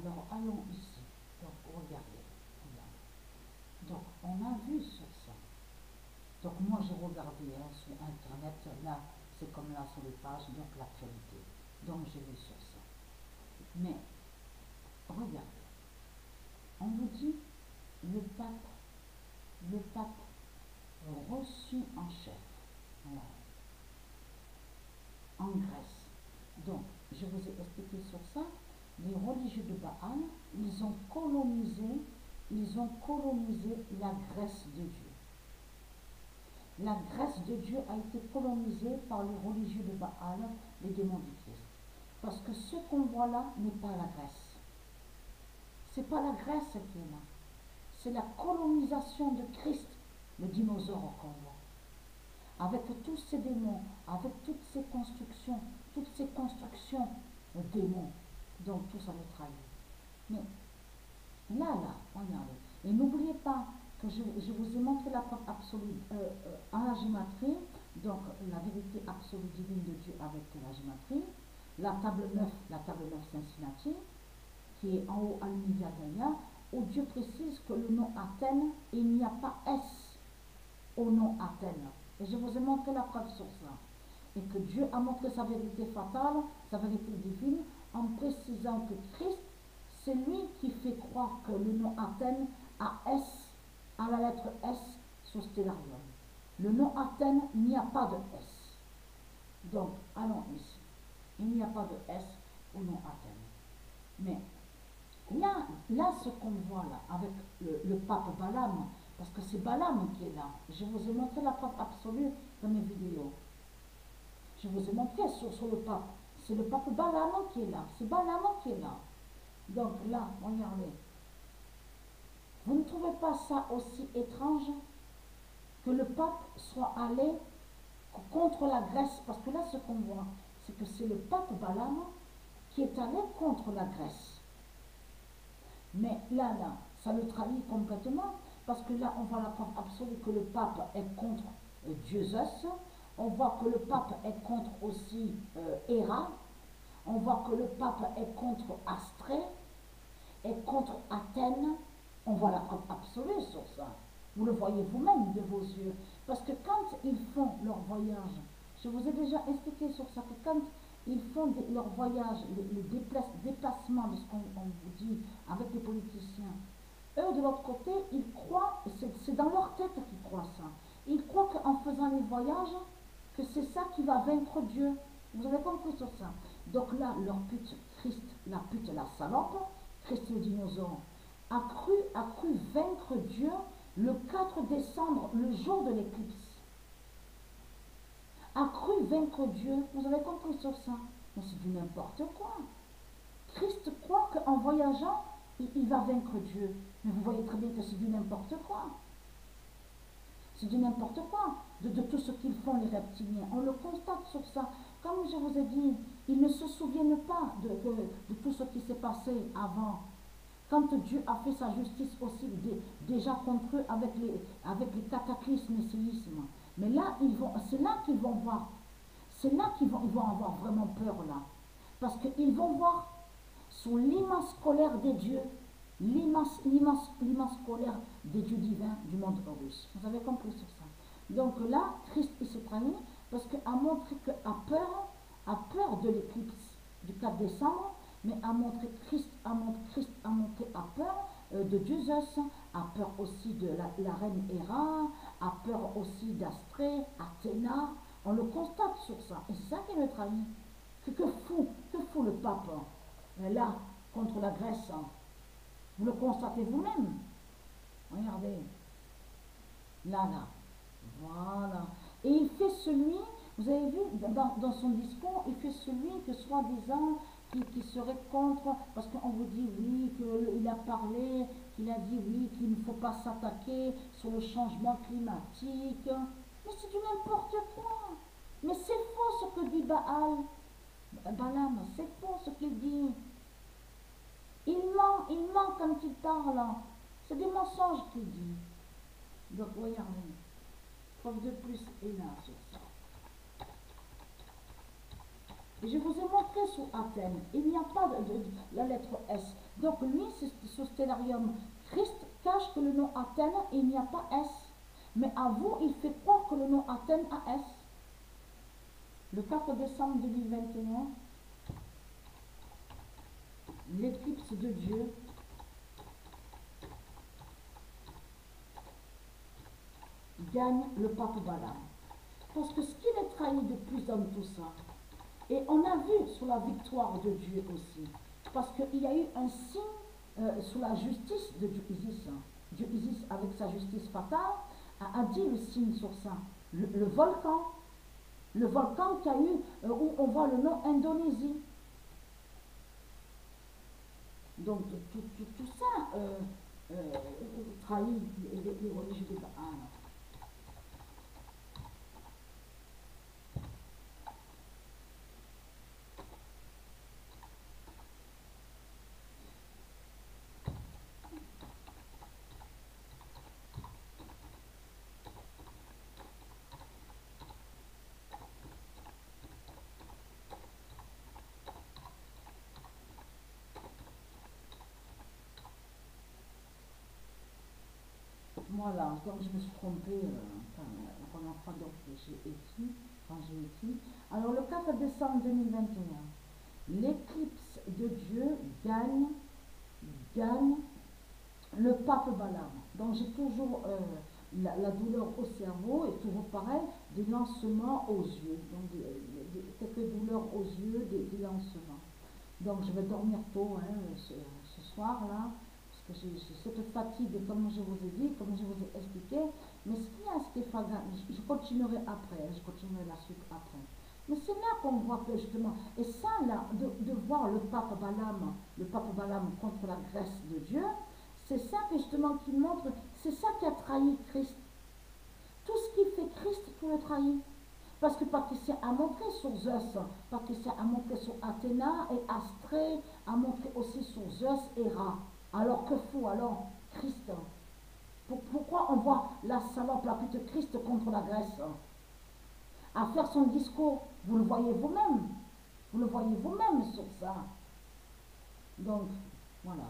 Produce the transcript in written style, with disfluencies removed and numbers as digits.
Alors, allons ici. Donc, regardez. Donc, on a vu sur ça. Donc, moi, j'ai regardé sur Internet. Là, c'est comme là sur les pages, donc l'actualité. Donc, j'ai vu sur ça. Mais, regardez. On vous dit, le pape reçu en chef. Voilà. En Grèce. Donc, je vous ai expliqué sur ça, les religieux de Baal, ils ont colonisé la Grèce de Dieu. La Grèce de Dieu a été colonisée par les religieux de Baal, les démons du Christ. Parce que ce qu'on voit là n'est pas la Grèce. C'est pas la Grèce qui est là. C'est la colonisation de Christ, le dinosaure qu'on voit. Avec tous ces démons, avec toutes ces constructions démons, donc tout ça nous trahit. Mais là, regardez. Et n'oubliez pas que je vous ai montré la preuve absolue en la gématrie, donc la vérité absolue divine de Dieu avec la gématrie, la table 9 Cincinnati, qui est en haut à l'univers Gaïa, où Dieu précise que le nom Athènes, il n'y a pas S au nom Athènes. Et je vous ai montré la preuve sur ça. Et que Dieu a montré sa vérité fatale, sa vérité divine, en précisant que Christ, c'est lui qui fait croire que le nom Athènes a S, à la lettre S sur Stellarium. Le nom Athènes, il n'y a pas de S. Donc, allons ici. Il n'y a pas de S au nom Athènes. Mais là ce qu'on voit là, avec le pape Balaam, parce que c'est Balaam qui est là. Je vous ai montré la preuve absolue dans mes vidéos. Je vous ai montré sur le pape. C'est le pape Balaam qui est là. C'est Balaam qui est là. Donc là, regardez. Vous ne trouvez pas ça aussi étrange que le pape soit allé contre la Grèce? Parce que là, ce qu'on voit, c'est que c'est le pape Balaam qui est allé contre la Grèce. Mais là, ça le trahit complètement. Parce que là, on voit la preuve absolue que le pape est contre Dieusos. On voit que le pape est contre aussi Héra. On voit que le pape est contre Astrée, est contre Athènes. On voit la preuve absolue sur ça. Vous le voyez vous-même de vos yeux. Parce que quand ils font leur voyage, je vous ai déjà expliqué sur ça, que quand ils font leur voyage, le déplacement de ce qu'on vous dit avec les politiciens, eux de l'autre côté, ils croient, c'est dans leur tête qu'ils croient ça. Ils croient qu'en faisant les voyages, que c'est ça qui va vaincre Dieu. Vous avez compris sur ça. Donc là, leur pute, Christ, la salope, Christ le dinosaure, a cru vaincre Dieu le 4 décembre, le jour de l'éclipse. A cru vaincre Dieu. Vous avez compris sur ça. Mais c'est du n'importe quoi. Christ croit qu'en voyageant, il va vaincre Dieu. Mais vous voyez très bien que c'est du n'importe quoi. C'est du n'importe quoi de tout ce qu'ils font les reptiliens. On le constate sur ça. Comme je vous ai dit, ils ne se souviennent pas de tout ce qui s'est passé avant. Quand Dieu a fait sa justice aussi déjà contre eux avec les cataclysmes et séismes. Mais là, c'est là qu'ils vont voir. C'est là qu'ils vont avoir vraiment peur là. Parce qu'ils vont voir sous l'immense colère des dieux, l'immense colère des dieux divins du monde russe. Vous avez compris sur ça. Donc là, Christ il se trahit parce qu'il a montré qu'à peur de l'éclipse du 4 décembre, mais Christ a montré à peur de Dieusos, a peur aussi de la reine Héra, a peur aussi d'Astrée, Athéna. On le constate sur ça. Et c'est ça qui le trahit. Que fout le pape là, contre la Grèce? Vous le constatez vous-même. Regardez. Là. Voilà. Et il fait celui, vous avez vu, dans son discours, il fait celui que soi-disant qui serait contre, parce qu'on vous dit oui, qu'il a parlé, qu'il a dit oui, qu'il ne faut pas s'attaquer sur le changement climatique. Mais c'est du n'importe quoi. Mais c'est faux ce que dit Balaam, c'est faux ce qu'il dit. Il ment quand il parle. C'est des mensonges qu'il dit. Donc regardez, preuve de plus est là sur ça. Et je vous ai montré sous Athènes, il n'y a pas de la lettre S. Donc lui, ce stellarium, Christ cache que le nom Athènes, il n'y a pas S. Mais à vous, il fait croire que le nom Athènes a S. Le 4 décembre 2021, l'éclipse de Dieu gagne le pape Balaam. Parce que ce qui les trahit de plus dans tout ça, et on a vu sur la victoire de Dieu aussi, parce qu'il y a eu un signe sous la justice de Dieu Isis. Dieu Isis, avec sa justice fatale, a dit le signe sur ça. Le volcan qui a eu, où on voit le nom Indonésie. Donc tout ça trahit les religieux de Baal. Voilà, donc je me suis trompée la première fois donc j'ai écrit, quand j'ai écrit. Alors le 4 décembre 2021, l'éclipse de Dieu gagne le pape Balaam. Donc j'ai toujours la douleur au cerveau et toujours pareil, des lancements aux yeux. Donc quelques douleurs aux yeux, des lancements. Donc je vais dormir tôt ce soir là. Parce que j'ai cette fatigue, comme je vous ai dit, comme je vous ai expliqué, mais ce qu'il y a, Stéphane, je continuerai après, je continuerai la suite après. Mais c'est là qu'on voit que justement, et ça là, de voir le pape Balaam contre la Grèce de Dieu, c'est ça que justement qui montre, c'est ça qui a trahi Christ. Tout ce qui fait Christ, tout le trahit. Parce que Patricia a montré sur Zeus, Patricia a montré sur Athéna et Astrée a montré aussi sur Zeus et Ra. Alors que fou alors Christ? Pourquoi on voit la salope, la petite Christ contre la Grèce à faire son discours? Vous le voyez vous-même. Vous le voyez vous-même sur ça. Donc, voilà.